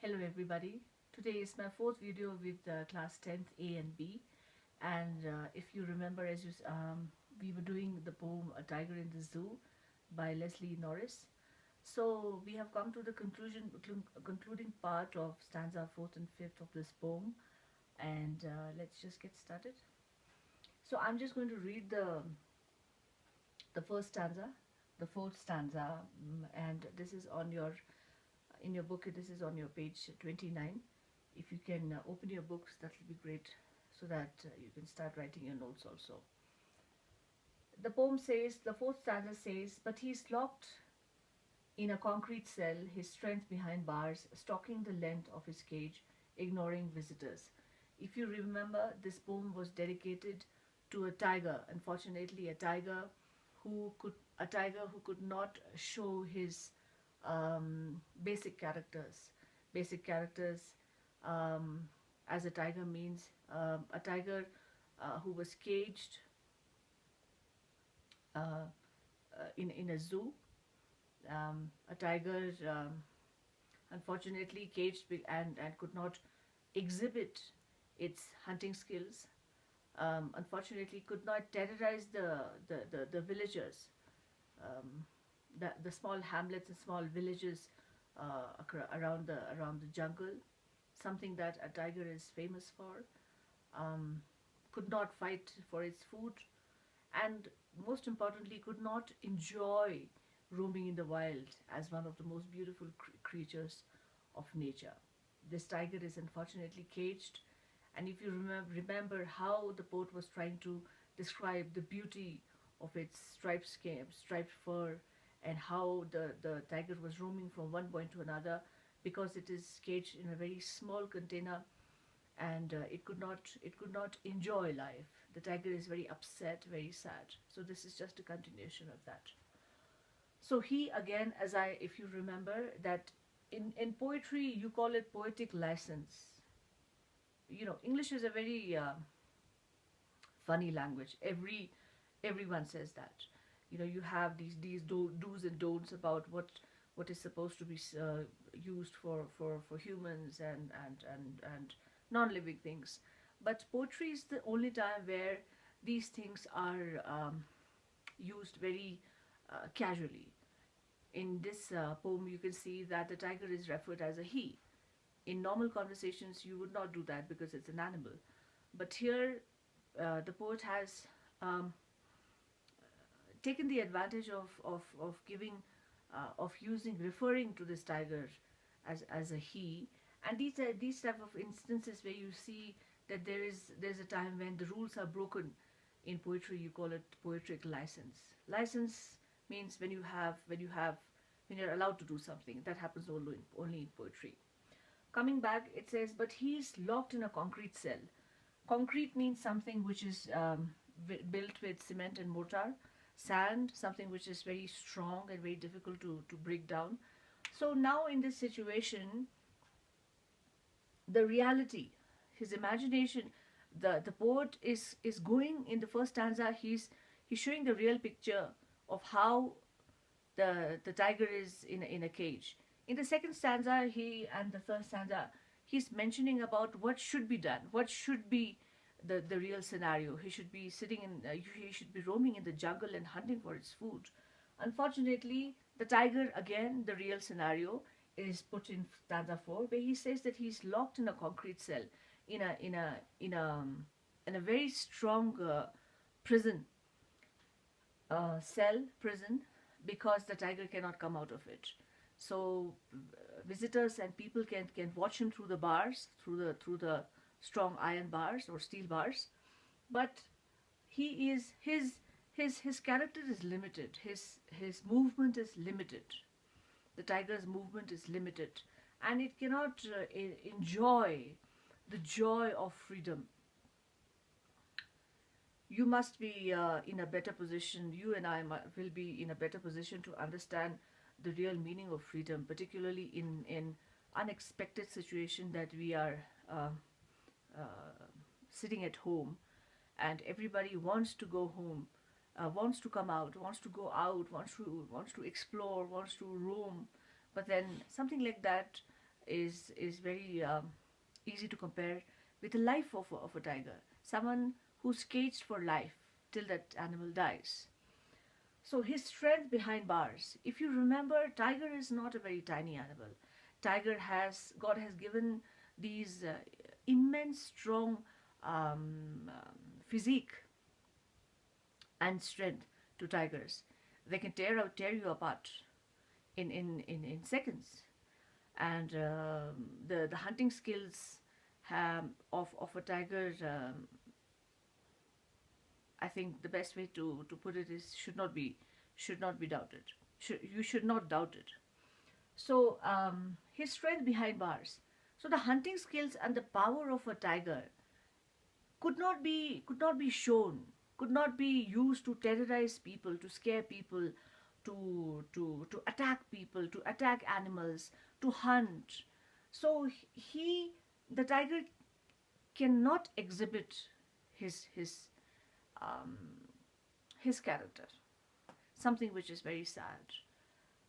Hello everybody. Today is my fourth video with class 10th A and B, and if you remember, we were doing the poem A Tiger in the Zoo by Leslie Norris. So we have come to the concluding part of stanza 4th and 5th of this poem, and let's just get started. So I'm just going to read the first stanza, the fourth stanza, and this is on your in your book. This is on your page 29. If you can open your books, that will be great, so that you can start writing your notes also. The poem says, the fourth stanza says, but he's locked in a concrete cell, his strength behind bars, stalking the length of his cage, ignoring visitors. If you remember, this poem was dedicated to a tiger. Unfortunately, a tiger who could not show his basic characters. Basic characters, as a tiger means a tiger who was caged in a zoo. A tiger, unfortunately, caged and could not exhibit its hunting skills. Unfortunately, could not terrorize the villagers. The small hamlets and small villages around the jungle, something that a tiger is famous for. Could not fight for its food, and most importantly, could not enjoy roaming in the wild as one of the most beautiful creatures of nature. This tiger is unfortunately caged, and if you remember how the poet was trying to describe the beauty of its striped skin, striped fur, and how the tiger was roaming from one point to another, because it is caged in a very small container, and it could not enjoy life. The tiger is very upset, very sad. So this is just a continuation of that. So he again, if you remember that in poetry you call it poetic license. You know, English is a very funny language. Everyone says that. You know, you have these do's and don'ts about what is supposed to be used for humans and non-living things. But poetry is the only time where these things are used very casually. In this poem, you can see that the tiger is referred as a he. In normal conversations, you would not do that because it's an animal. But here, the poet has taken the advantage of giving, referring to this tiger as a he. And these type of instances where you see that there's a time when the rules are broken. In poetry, you call it poetic license. License means when you're allowed to do something. That happens only in poetry. Coming back, it says, but he's locked in a concrete cell. Concrete means something which is built with cement and mortar. Sand, something which is very strong and very difficult to break down. So now in this situation, the reality, his imagination, the poet is going in the first stanza, he's showing the real picture of how the tiger is in a cage. In the second stanza, and the third stanza, he's mentioning about what should be done, what should be the real scenario. He should be he should be roaming in the jungle and hunting for its food. Unfortunately, the tiger, again, the real scenario is put in stanza 4, where he says that he's locked in a concrete cell, in a very strong prison, prison, because the tiger cannot come out of it. So visitors and people can watch him through the bars, through the strong iron bars or steel bars, but he is his character is limited. His movement is limited. The tiger's movement is limited, and it cannot enjoy the joy of freedom. You must be in a better position. You and I will be in a better position to understand the real meaning of freedom, particularly in unexpected situation that we are sitting at home, and everybody wants to go home, wants to come out, wants to go out, wants to explore, wants to roam, but then something like that is very easy to compare with the life of a tiger, someone who's caged for life till that animal dies. So his strength behind bars. If you remember, tiger is not a very tiny animal. Tiger has God has given these immense, strong physique and strength to tigers. They can tear you apart in seconds. And the hunting skills of a tiger, I think the best way to put it is should not be doubted. You should not doubt it. So his strength behind bars. So the hunting skills and the power of a tiger could not be shown, could not be used to terrorize people, to scare people, to attack people, to attack animals, to hunt. So he the tiger cannot exhibit his um, his character, something which is very sad.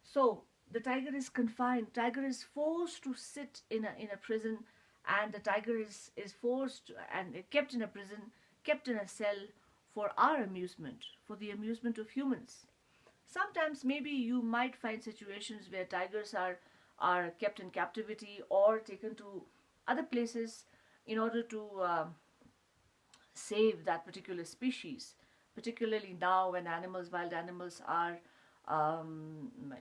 So the tiger is confined. Tiger is forced to sit in a prison, and the tiger is forced and kept in a prison, kept in a cell for our amusement, for the amusement of humans. Sometimes maybe you might find situations where tigers are kept in captivity or taken to other places in order to save that particular species, particularly now when wild animals are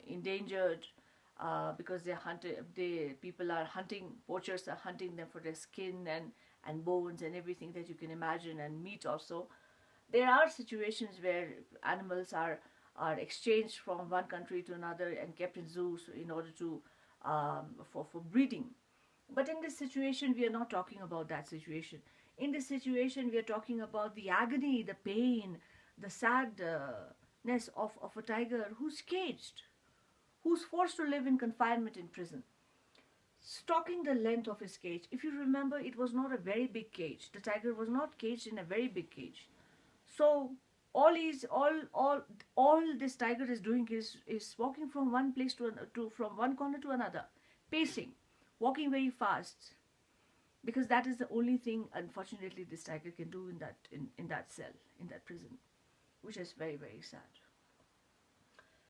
endangered because people are hunting, poachers are hunting them for their skin and bones and everything that you can imagine, and meat also. There are situations where animals are exchanged from one country to another and kept in zoos in order to for breeding. But in this situation, we are not talking about that situation. In this situation, we are talking about the agony, the pain, the sadness of a tiger who's caged, who's forced to live in confinement in prison. Stalking the length of his cage. If you remember, it was not a very big cage. The tiger was not caged in a very big cage. So all this tiger is doing is walking from one place from one corner to another, pacing, walking very fast, because that is the only thing unfortunately this tiger can do in that cell, in that prison, which is very, very sad.